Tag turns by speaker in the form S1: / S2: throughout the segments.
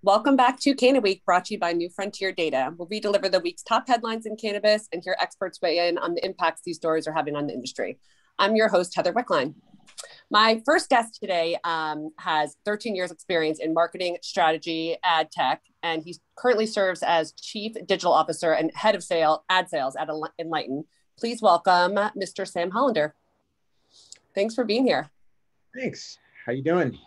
S1: Welcome back to CannaWeek, brought to you by New Frontier Data, where we deliver the week's top headlines in cannabis and hear experts weigh in on the impacts these stories are having on the industry. I'm your host, Heather Wickline. My first guest today has 13 years experience in marketing, strategy, ad tech, and he currently serves as Chief Digital Officer and Head of Ad Sales at Enlighten. Please welcome Mr. Sam Hollander. Thanks for being here.
S2: Thanks. How you doing?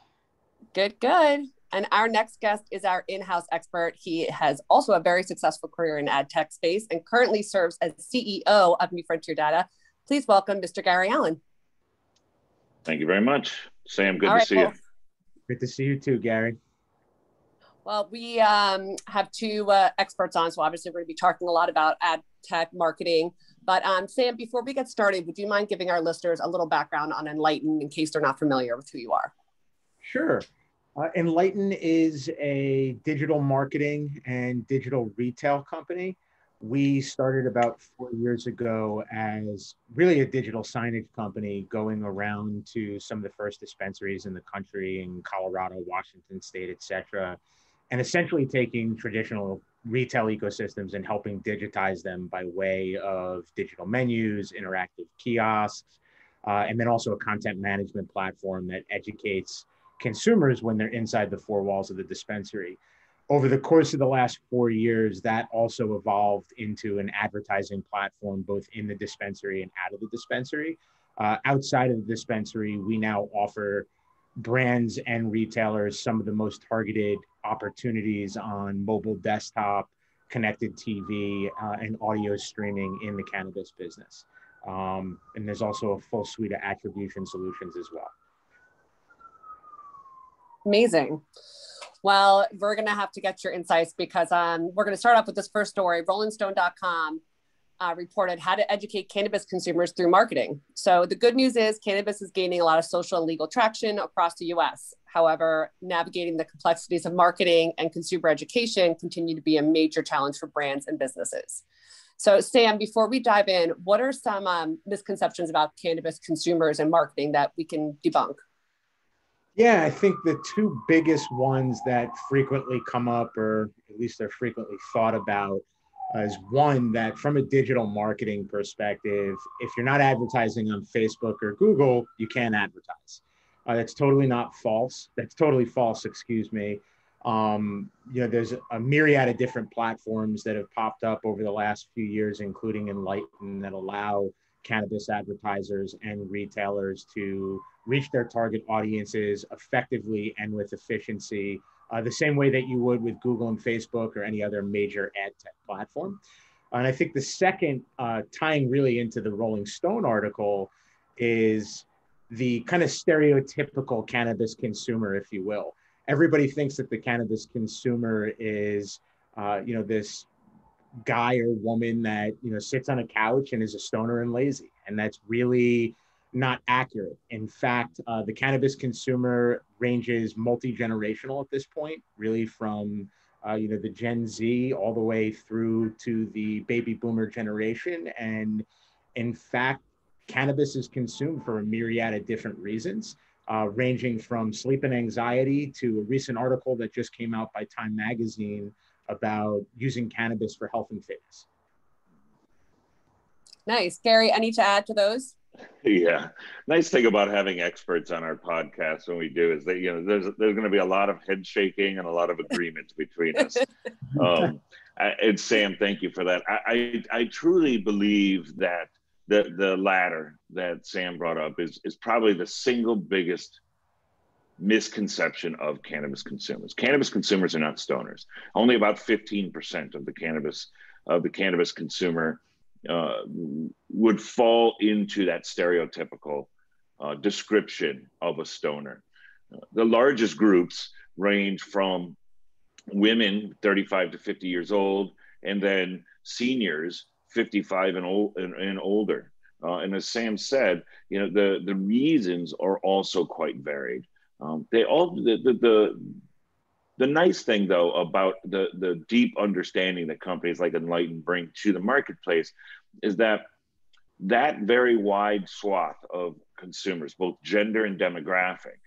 S1: Good, good. And our next guest is our in-house expert. He has also a very successful career in ad tech space and currently serves as CEO of New Frontier Data. Please welcome Mr. Gary Allen.
S3: Thank you very much. Sam, good to see you.
S2: Good to see you too, Gary.
S1: Well, we have two experts on, so obviously we're going to be talking a lot about ad tech marketing. But Sam, before we get started, would you mind giving our listeners a little background on Enlighten in case they're not familiar with who you are?
S2: Sure. Enlighten is a digital marketing and digital retail company. We started about 4 years ago as really a digital signage company, going around to some of the first dispensaries in the country in Colorado, Washington State, et cetera, and essentially taking traditional retail ecosystems and helping digitize them by way of digital menus, interactive kiosks, and then also a content management platform that educates consumers when they're inside the four walls of the dispensary. Over the course of the last 4 years, that also evolved into an advertising platform, both in the dispensary and out of the dispensary. Outside of the dispensary, we now offer brands and retailers some of the most targeted opportunities on mobile desktop, connected TV, and audio streaming in the cannabis business. And there's also a full suite of attribution solutions as well.
S1: Amazing. Well, we're going to have to get your insights because we're going to start off with this first story. RollingStone.com reported how to educate cannabis consumers through marketing. So the good news is cannabis is gaining a lot of social and legal traction across the US. However, navigating the complexities of marketing and consumer education continue to be a major challenge for brands and businesses. So Sam, before we dive in, what are some misconceptions about cannabis consumers and marketing that we can debunk?
S2: Yeah, I think the two biggest ones that frequently come up, or at least they're frequently thought about, is one, that from a digital marketing perspective, if you're not advertising on Facebook or Google, you can't advertise. That's totally not false. That's totally false, excuse me. There's a myriad of different platforms that have popped up over the last few years, including Enlighten, that allow cannabis advertisers and retailers to reach their target audiences effectively and with efficiency, the same way that you would with Google and Facebook or any other major ad tech platform. And I think the second, tying really into the Rolling Stone article, is the kind of stereotypical cannabis consumer, if you will. Everybody thinks that the cannabis consumer is, this guy or woman that sits on a couch and is a stoner and lazy, and that's really not accurate. In fact, the cannabis consumer ranges multi-generational at this point, really from the Gen Z all the way through to the baby boomer generation. And in fact, cannabis is consumed for a myriad of different reasons, ranging from sleep and anxiety to a recent article that just came out by Time Magazine about using cannabis for health and fitness.
S1: Nice. Gary, any to add to those?
S3: Yeah. Nice thing about having experts on our podcast when we do is that, there's going to be a lot of head shaking and a lot of agreement between us. And Sam, thank you for that. I truly believe that the latter that Sam brought up is probably the single biggest misconception of cannabis consumers. Cannabis consumers are not stoners. Only about 15% of the cannabis consumer would fall into that stereotypical description of a stoner. The largest groups range from women 35 to 50 years old, and then seniors 55 and older. And as Sam said, the reasons are also quite varied. The nice thing, though, about the deep understanding that companies like Enlighten bring to the marketplace is that very wide swath of consumers, both gender and demographic,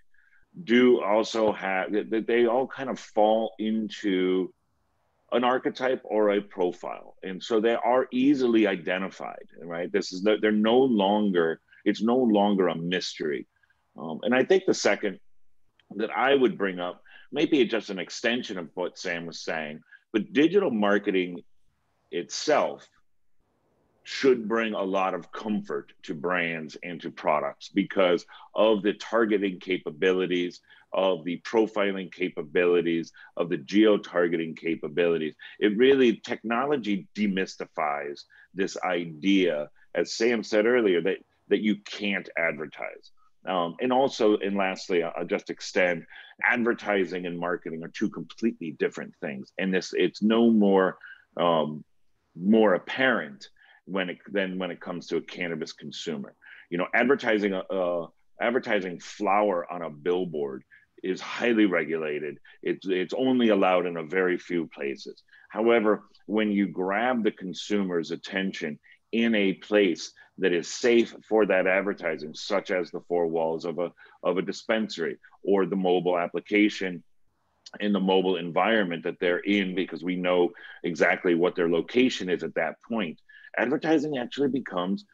S3: do also have that they all kind of fall into an archetype or a profile, and so they are easily identified, right? They're no longer, it's no longer a mystery. And I think the second that I would bring up, maybe just an extension of what Sam was saying, but digital marketing itself should bring a lot of comfort to brands and to products because of the targeting capabilities, of the profiling capabilities, of the geo-targeting capabilities. It really, technology demystifies this idea, as Sam said earlier, that you can't advertise. And also, and lastly, I'll just extend, advertising and marketing are two completely different things. And it's no more, more apparent when it comes to a cannabis consumer. You know, advertising flower on a billboard is highly regulated. It's only allowed in a very few places. However, when you grab the consumer's attention in a place that is safe for that advertising, such as the four walls of a dispensary or the mobile application in the mobile environment that they're in, because we know exactly what their location is at that point, advertising actually becomes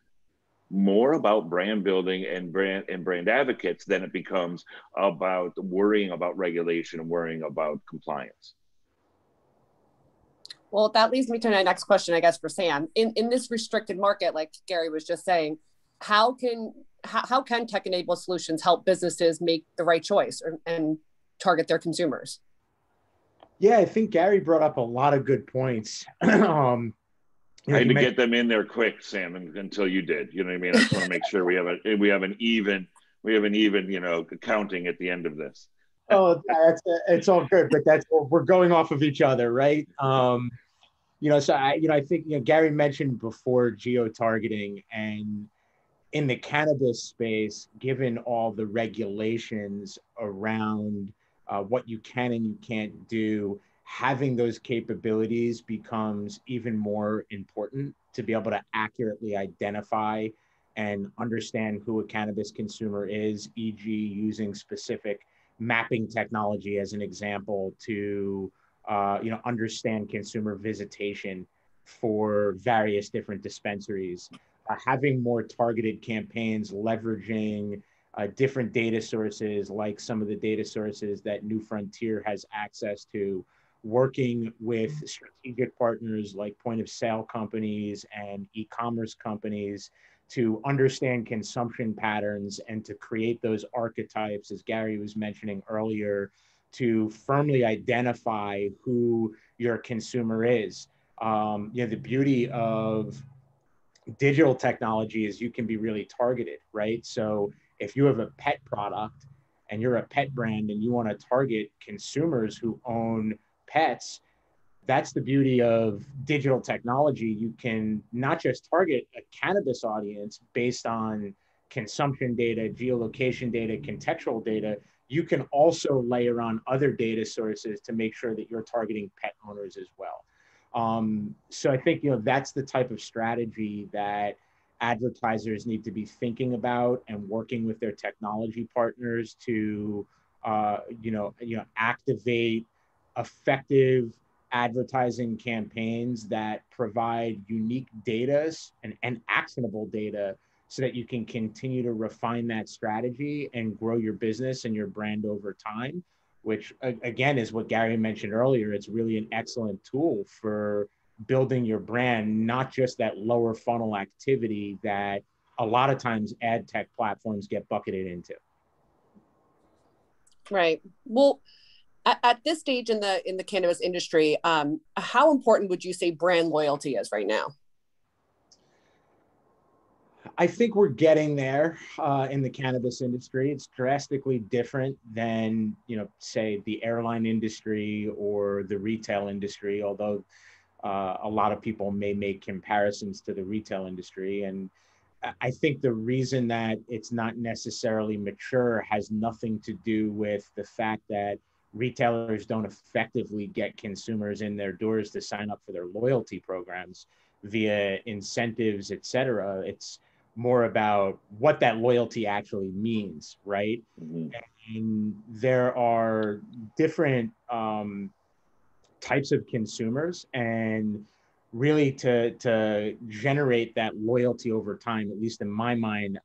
S3: more about brand building and brand advocates than it becomes about worrying about regulation and worrying about compliance.
S1: Well, that leads me to my next question, I guess, for Sam. In this restricted market, like Gary was just saying, how can tech-enabled solutions help businesses make the right choice and target their consumers?
S2: Yeah, I think Gary brought up a lot of good points.
S3: I had to get them in there quick, Sam, until you did. You know what I mean? I just want to make sure we have an even, you know, counting at the end of this.
S2: Oh, it's all good, but we're going off of each other, right? You know, so I think, you know, Gary mentioned before geo-targeting, and in the cannabis space, given all the regulations around what you can and you can't do, having those capabilities becomes even more important to be able to accurately identify and understand who a cannabis consumer is, e.g. using specific mapping technology as an example to understand consumer visitation for various different dispensaries, having more targeted campaigns, leveraging different data sources, like some of the data sources that New Frontier has access to, working with strategic partners like point of sale companies and e-commerce companies to understand consumption patterns and to create those archetypes, as Gary was mentioning earlier, to firmly identify who your consumer is. The beauty of digital technology is you can be really targeted, right? So if you have a pet product and you're a pet brand and you want to target consumers who own pets, that's the beauty of digital technology. You can not just target a cannabis audience based on consumption data, geolocation data, contextual data. You can also layer on other data sources to make sure that you're targeting pet owners as well. So I think, you know, that's the type of strategy that advertisers need to be thinking about and working with their technology partners to, activate effective advertising campaigns that provide unique data and actionable data so that you can continue to refine that strategy and grow your business and your brand over time, which again is what Gary mentioned earlier. It's really an excellent tool for building your brand, not just that lower funnel activity that a lot of times ad tech platforms get bucketed into.
S1: Right. Well, at this stage in the cannabis industry, how important would you say brand loyalty is right now?
S2: I think we're getting there in the cannabis industry. It's drastically different than, say the airline industry or the retail industry, although a lot of people may make comparisons to the retail industry. And I think the reason that it's not necessarily mature has nothing to do with the fact that retailers don't effectively get consumers in their doors to sign up for their loyalty programs via incentives, et cetera. It's more about what that loyalty actually means, right? Mm-hmm. And there are different types of consumers, and really to generate that loyalty over time, at least in my mind,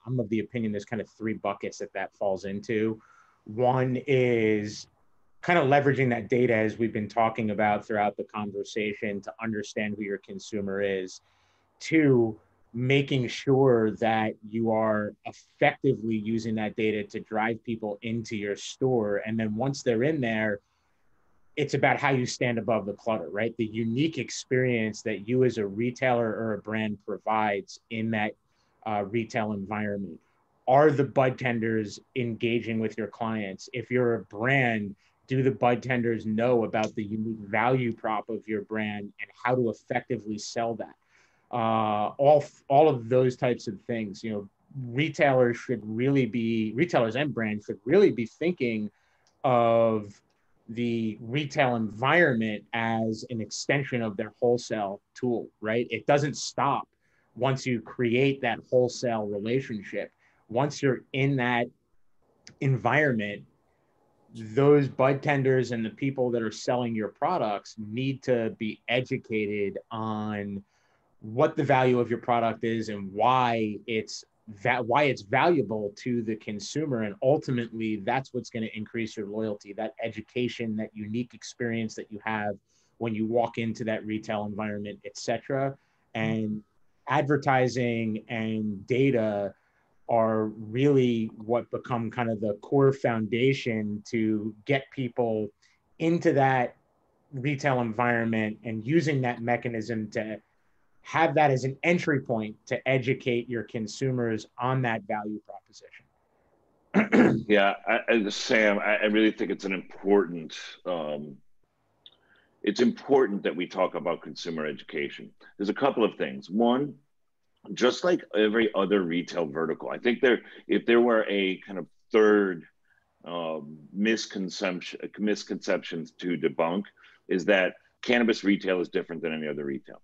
S2: I'm of the opinion there's kind of three buckets that falls into. One is kind of leveraging that data, as we've been talking about throughout the conversation, to understand who your consumer is. Two, making sure that you are effectively using that data to drive people into your store. And then once they're in there, it's about how you stand above the clutter, right? The unique experience that you as a retailer or a brand provides in that retail environment. Are the bud tenders engaging with your clients? If you're a brand, do the bud tenders know about the unique value prop of your brand and how to effectively sell that? All of those types of things, retailers and brands should really be thinking of the retail environment as an extension of their wholesale tool, right? It doesn't stop once you create that wholesale relationship. Once you're in that environment, those bud tenders and the people that are selling your products need to be educated on what the value of your product is and why it's valuable to the consumer. And ultimately, that's what's going to increase your loyalty, that education, that unique experience that you have when you walk into that retail environment, etc. And advertising and data are really what become kind of the core foundation to get people into that retail environment, and using that mechanism to have that as an entry point to educate your consumers on that value proposition.
S3: Yeah, Sam, I really think it's it's important that we talk about consumer education. There's a couple of things. One, just like every other retail vertical, I think if there were a kind of third misconceptions to debunk, is that cannabis retail is different than any other retail.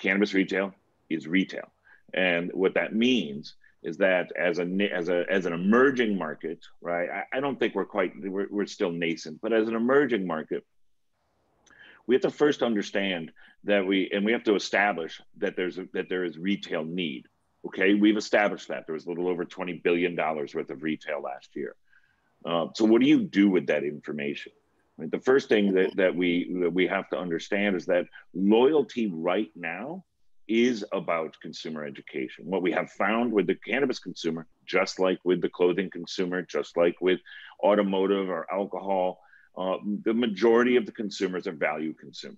S3: Cannabis retail is retail, and what that means is that as an emerging market, right? I don't think we're still nascent, but as an emerging market, we have to first understand that we have to establish that there is retail need. Okay, we've established that there was a little over $20 billion worth of retail last year. So what do you do with that information? Right? The first thing that we have to understand is that loyalty right now is about consumer education. What we have found with the cannabis consumer, just like with the clothing consumer, just like with automotive or alcohol, the majority of the consumers are value consumers,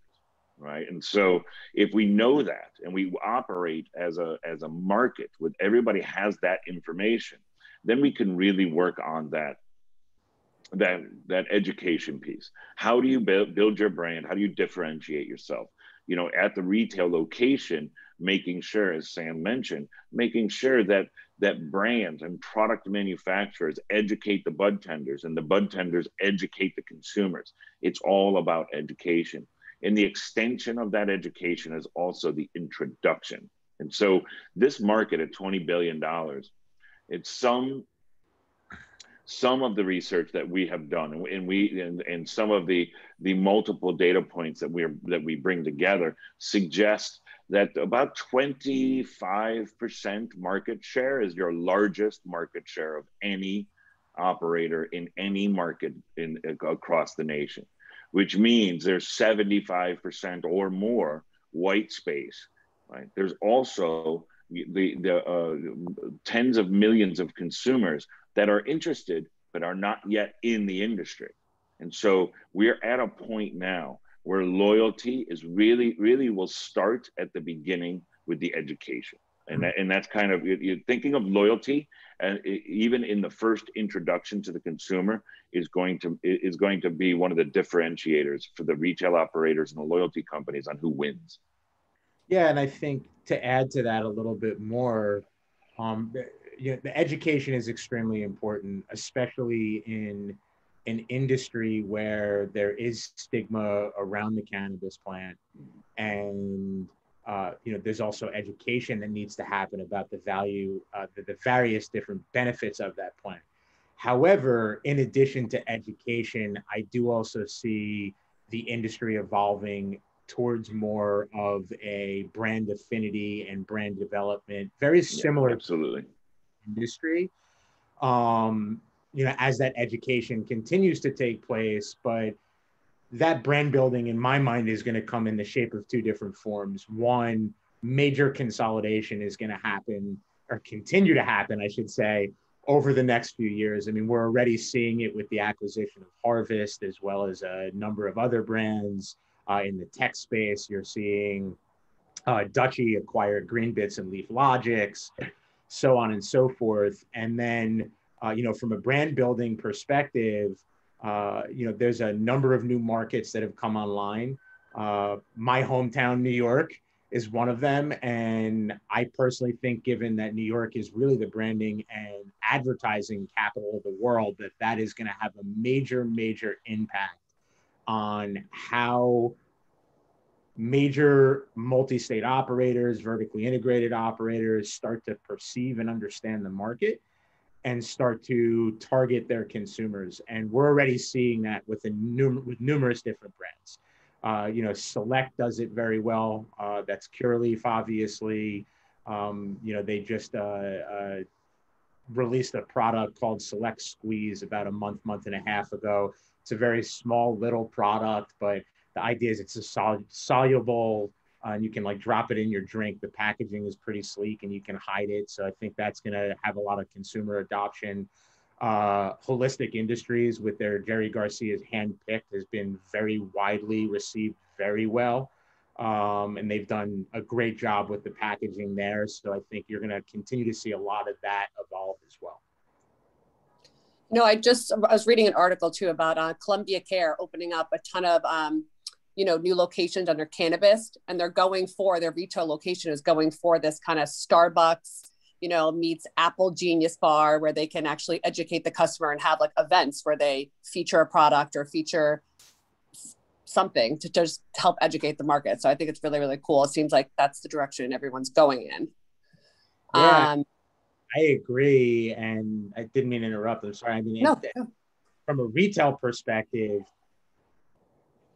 S3: right? And so if we know that and we operate as a market where everybody has that information, then we can really work on that education piece. How do you build your brand? How do you differentiate yourself? At the retail location, making sure, as Sam mentioned, making sure that brands and product manufacturers educate the bud tenders, and the bud tenders educate the consumers. It's all about education. And the extension of that education is also the introduction. And so this market at $20 billion, it's some of the research that we have done, and some of the multiple data points that we bring together suggest that about 25% market share is your largest market share of any operator in any market across the nation, which means there's 75% or more white space, right? There's also the tens of millions of consumers that are interested but are not yet in the industry. And so we're at a point now where loyalty is really will start at the beginning with the education. And that's kind of, you're thinking of loyalty, and even in the first introduction to the consumer is going to be one of the differentiators for the retail operators and the loyalty companies on who wins.
S2: Yeah, and I think to add to that a little bit more, the education is extremely important, especially in an industry where there is stigma around the cannabis plant, and there's also education that needs to happen about the value, the various different benefits of that plant. However, in addition to education, I do also see the industry evolving towards more of a brand affinity and brand development, very similar
S3: absolutely.
S2: to industry. As that education continues to take place, but that brand building in my mind is going to come in the shape of two different forms. One, major consolidation is going to happen, or continue to happen, I should say, over the next few years. I mean, we're already seeing it with the acquisition of Harvest, as well as a number of other brands in the tech space. You're seeing Dutchy acquire Green Bits and Leaf Logics, so on and so forth. And then, from a brand building perspective, there's a number of new markets that have come online. My hometown, New York, is one of them. And I personally think, given that New York is really the branding and advertising capital of the world, that is going to have a major, major impact on how major multi-state operators, vertically integrated operators start to perceive and understand the market and start to target their consumers. And we're already seeing that with numerous different brands. Select does it very well. That's Cureleaf, obviously. They just released a product called Select Squeeze about a month and a half ago. It's a very small little product, but the idea is it's a soluble, and you can drop it in your drink. The packaging is pretty sleek and you can hide it. So I think that's going to have a lot of consumer adoption. Holistic Industries with their Jerry Garcia's Handpicked has been very widely received very well. And they've done a great job with the packaging there. So I think you're going to continue to see a lot of that evolve as well.
S1: I was reading an article too about Columbia Care opening up a ton of, new locations under Cannabis, and their retail location is going for this kind of Starbucks, meets Apple Genius Bar, where they can actually educate the customer and have events where they feature a product or feature something to just help educate the market. So I think it's really, really cool. It seems like that's the direction everyone's going in.
S2: Yeah, I agree. And I didn't mean to interrupt. I'm sorry. I mean,
S1: no.
S2: From a retail perspective,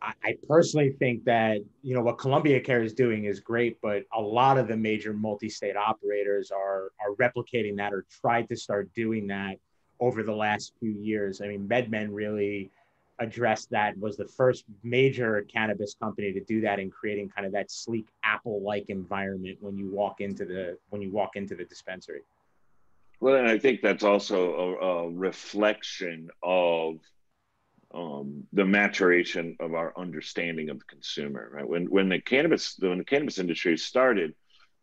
S2: I personally think that, what Columbia Care is doing is great, but a lot of the major multi-state operators are replicating that or tried to start doing that over the last few years. I mean, MedMen really addressed that, was the first major cannabis company to do that, in creating kind of that sleek Apple-like environment when you walk into the dispensary.
S3: Well, and I think that's also a reflection of the maturation of our understanding of the consumer, right? When the cannabis industry started,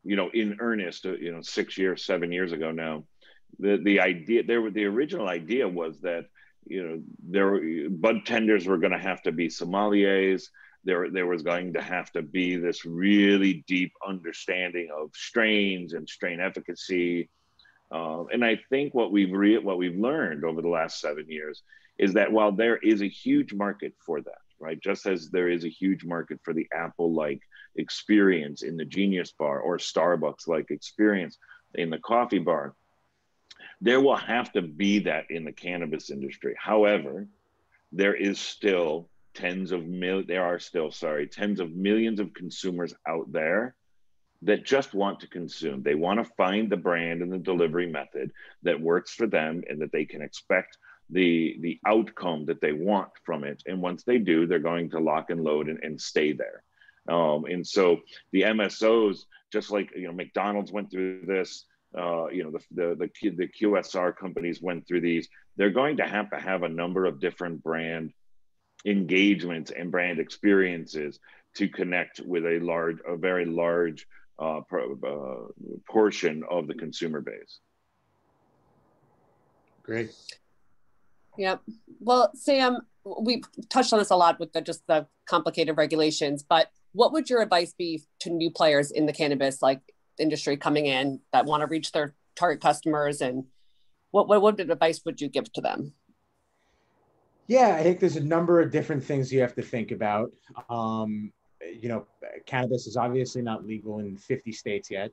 S3: in earnest, 7 years ago now, the original idea was that, bud tenders were going to have to be sommeliers. There was going to have to be this really deep understanding of strains and strain efficacy. And I think what we've learned over the last 7 years is that while there is a huge market for that, right, just as there is a huge market for the Apple-like experience in the Genius Bar or Starbucks-like experience in the coffee bar, there will have to be that in the cannabis industry. However, there are still tens of millions of consumers out there that just want to consume. They want to find the brand and the delivery method that works for them and that they can expect the outcome that they want from it. And once they do, they're going to lock and load and stay there. And so the MSOs, just like, McDonald's went through this, the QSR companies went through these, they're going to have a number of different brand engagements and brand experiences to connect with a very large portion of the consumer base.
S2: Great.
S1: Yeah. Well, Sam, we touched on this a lot with the complicated regulations, but what would your advice be to new players in the cannabis industry coming in that want to reach their target customers, and what advice would you give to them?
S2: Yeah, I think there's a number of different things you have to think about. Cannabis is obviously not legal in 50 states yet.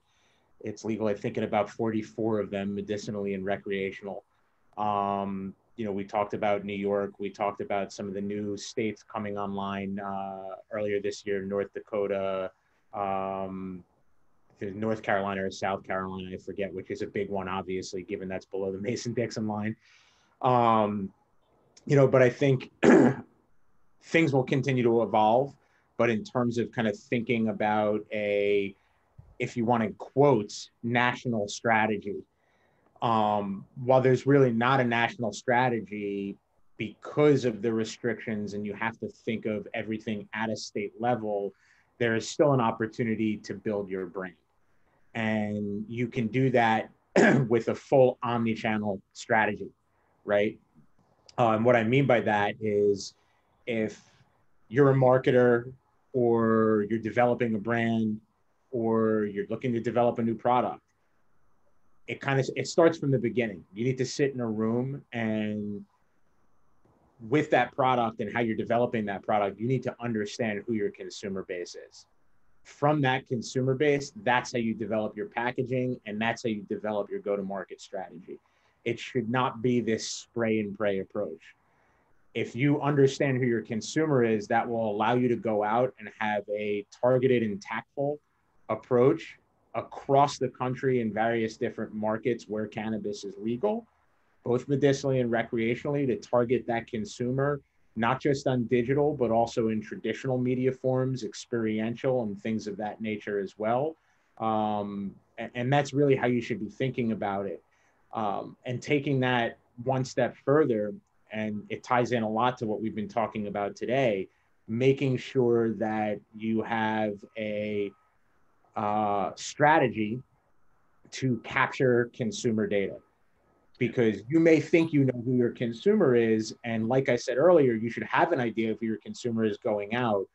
S2: It's legal, I think, in about 44 of them, medicinally and recreational. We talked about New York. We talked about some of the new states coming online earlier this year, North Dakota, North Carolina or South Carolina, I forget, which is a big one, obviously, given that's below the Mason-Dixon line. But I think things will continue to evolve. But in terms of kind of thinking about if you want to quote, national strategy, while there's really not a national strategy because of the restrictions and you have to think of everything at a state level, there is still an opportunity to build your brand. And you can do that with a full omni-channel strategy, right? And what I mean by that is if you're a marketer or you're developing a brand or you're looking to develop a new product, it starts from the beginning. You need to sit in a room and with that product and how you're developing that product, you need to understand who your consumer base is. From that consumer base, that's how you develop your packaging and that's how you develop your go-to-market strategy. It should not be this spray and pray approach. If you understand who your consumer is, that will allow you to go out and have a targeted and tactful approach across the country in various different markets where cannabis is legal, both medicinally and recreationally, to target that consumer, not just on digital, but also in traditional media forms, experiential and things of that nature as well. And that's really how you should be thinking about it. And taking that one step further, and it ties in a lot to what we've been talking about today, making sure that you have a strategy to capture consumer data. Because you may think you know who your consumer is, and like I said earlier, you should have an idea of who your consumer is going out,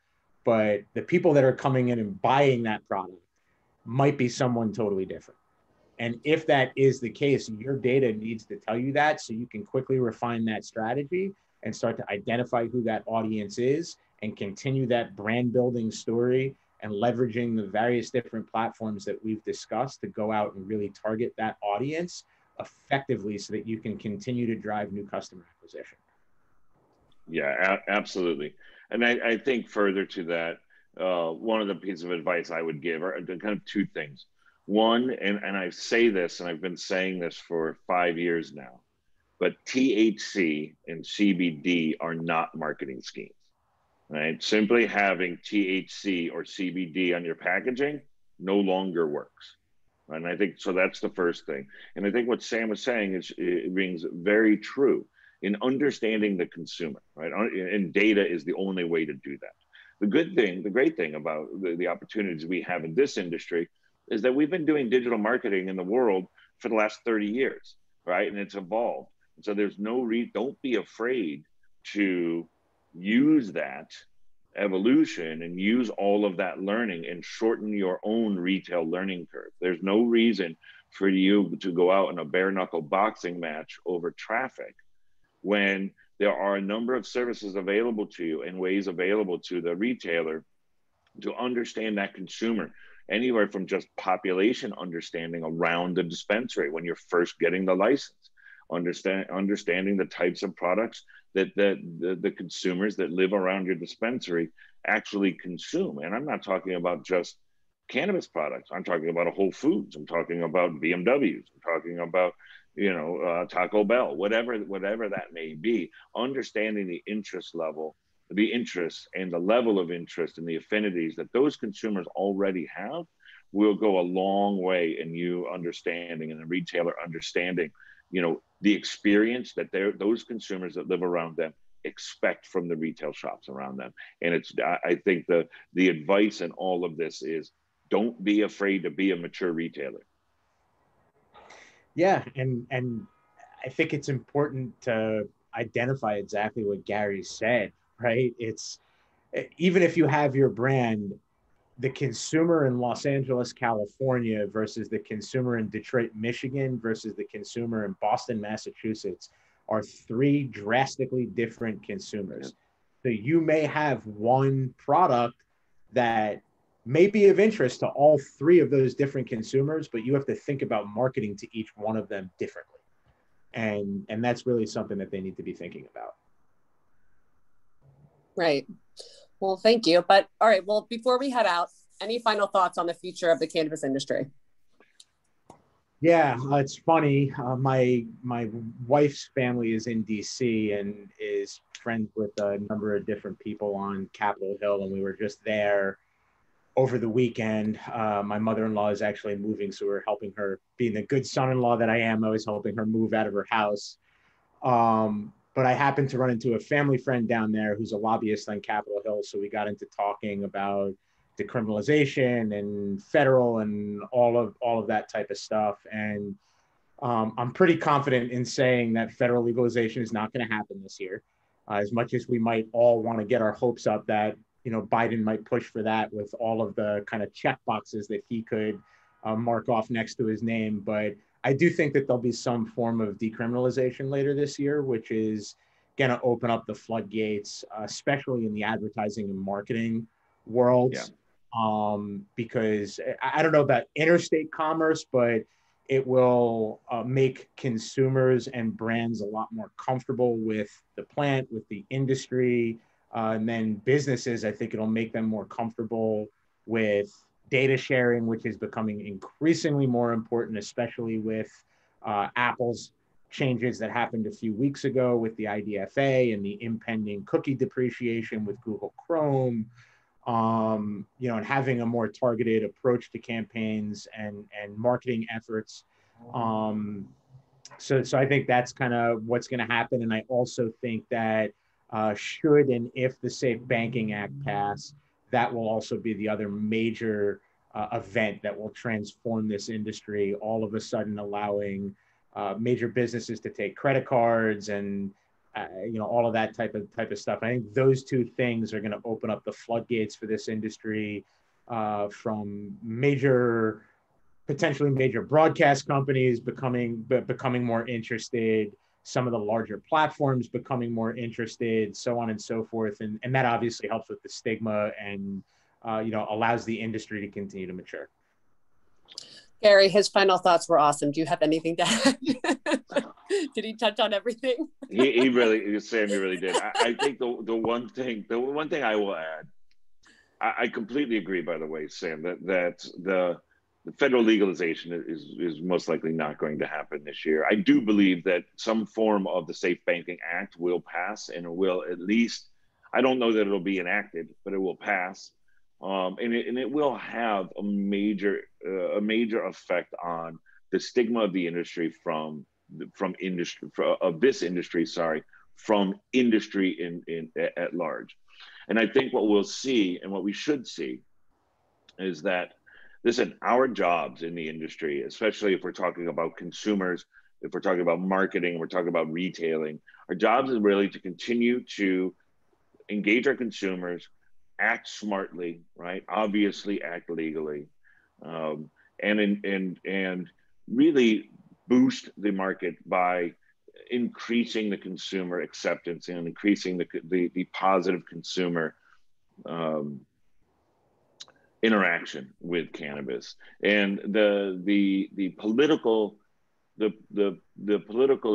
S2: but the people that are coming in and buying that product might be someone totally different. And if that is the case, your data needs to tell you that so you can quickly refine that strategy and start to identify who that audience is and continue that brand building story and leveraging the various different platforms that we've discussed to go out and really target that audience effectively so that you can continue to drive new customer acquisition.
S3: Yeah, absolutely. And I think further to that, one of the pieces of advice I would give are kind of two things. One, and I say this, and I've been saying this for 5 years now, but THC and CBD are not marketing schemes, right? Simply having THC or CBD on your packaging no longer works. And I think, so that's the first thing. And I think what Sam was saying it rings very true in understanding the consumer, right? And data is the only way to do that. The great thing about the opportunities we have in this industry is that we've been doing digital marketing in the world for the last 30 years, right? And it's evolved. So there's don't be afraid to use that evolution and use all of that learning and shorten your own retail learning curve. There's no reason for you to go out in a bare knuckle boxing match over traffic when there are a number of services available to you and ways available to the retailer to understand that consumer, anywhere from just population understanding around the dispensary when you're first getting the license, understanding the types of products that the consumers that live around your dispensary actually consume. And I'm not talking about just cannabis products. I'm talking about a Whole Foods. I'm talking about BMWs. I'm talking about, Taco Bell, whatever that may be. Understanding the interest level, the interest and the level of interest and the affinities that those consumers already have will go a long way in you understanding and the retailer understanding, the experience that those consumers that live around them expect from the retail shops around them. And I think the advice in all of this is don't be afraid to be a mature retailer.
S2: Yeah, and I think it's important to identify exactly what Gary said, right? It's even if you have your brand, the consumer in Los Angeles, California versus the consumer in Detroit, Michigan versus the consumer in Boston, Massachusetts are three drastically different consumers. Yeah. So you may have one product that may be of interest to all three of those different consumers, but you have to think about marketing to each one of them differently. And that's really something that they need to be thinking about.
S1: Right. Well, thank you. But all right, well, before we head out, any final thoughts on the future of the cannabis industry?
S2: Yeah, it's funny. My wife's family is in DC and is friends with a number of different people on Capitol Hill, and we were just there over the weekend. My mother-in-law is actually moving, so we're helping her. Being the good son-in-law that I am, I was helping her move out of her house. But I happened to run into a family friend down there who's a lobbyist on Capitol Hill, so we got into talking about decriminalization and federal and all of that type of stuff. And I'm pretty confident in saying that federal legalization is not going to happen this year. As much as we might all want to get our hopes up that, you know, Biden might push for that with all of the kind of check boxes that he could mark off next to his name. But I do think that there'll be some form of decriminalization later this year, which is going to open up the floodgates, especially in the advertising and marketing world.
S3: Yeah.
S2: Because I don't know about interstate commerce, but it will make consumers and brands a lot more comfortable with the plant, with the industry. And then businesses, I think it'll make them more comfortable with data sharing, which is becoming increasingly more important, especially with Apple's changes that happened a few weeks ago with the IDFA and the impending cookie depreciation with Google Chrome. You know, and having a more targeted approach to campaigns and marketing efforts. So I think that's kind of what's going to happen. And I also think that should and if the Safe Banking Act pass, that will also be the other major event that will transform this industry, all of a sudden allowing major businesses to take credit cards and you know, all of that type of stuff. I think those two things are going to open up the floodgates for this industry, from potentially major broadcast companies becoming more interested, some of the larger platforms becoming more interested, so on and so forth. And that obviously helps with the stigma and, you know, allows the industry to continue to mature.
S1: Gary, his final thoughts were awesome. Do you have anything to add? Did he touch on everything?
S3: he really, Sam, he really did. I think the one thing I will add, I completely agree, by the way, Sam, that the federal legalization is most likely not going to happen this year. I do believe that some form of the Safe Banking Act will pass, and it will at least, I don't know that it'll be enacted, but it will pass. And it will have a major effect on the stigma of the industry from industry at large. And I think what we'll see and what we should see is that, listen, our jobs in the industry, especially if we're talking about consumers, if we're talking about marketing, we're talking about retailing, our jobs is really to continue to engage our consumers, act smartly, right? Obviously, act legally, and really boost the market by increasing the consumer acceptance and increasing the positive consumer interaction with cannabis. And the political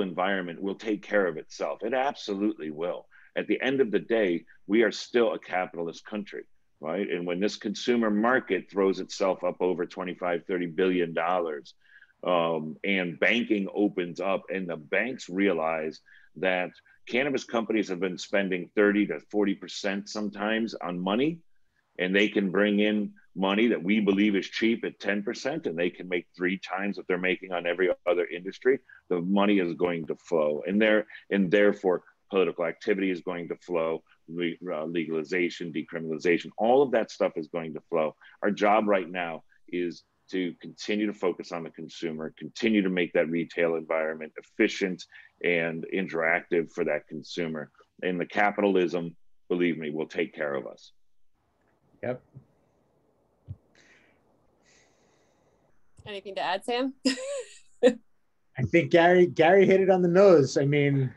S3: environment will take care of itself. It absolutely will. At the end of the day, we are still a capitalist country, right? And when this consumer market throws itself up over $25–30 billion, and banking opens up, and the banks realize that cannabis companies have been spending 30 to 40% sometimes on money, and they can bring in money that we believe is cheap at 10%, and they can make 3 times what they're making on every other industry. The money is going to flow, and therefore political activity is going to flow, legalization, decriminalization, all of that stuff is going to flow. Our job right now is to continue to focus on the consumer, continue to make that retail environment efficient and interactive for that consumer. And the capitalism, believe me, will take care of us.
S2: Yep.
S1: Anything to add, Sam?
S2: I think Gary hit it on the nose. I mean,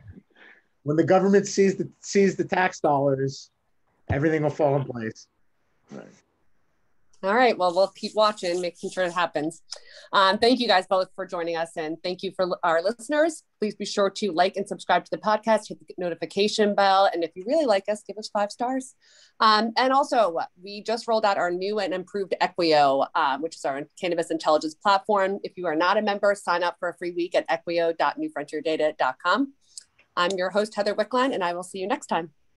S2: when the government sees the tax dollars, everything will fall in place.
S3: Right.
S1: All right. Well, we'll keep watching, making sure it happens. Thank you guys both for joining us. And thank you for our listeners. Please be sure to like and subscribe to the podcast, hit the notification bell. And if you really like us, give us 5 stars. And also, we just rolled out our new and improved Equio, which is our cannabis intelligence platform. If you are not a member, sign up for a free week at equio.newfrontierdata.com. I'm your host, Heather Wickline, and I will see you next time.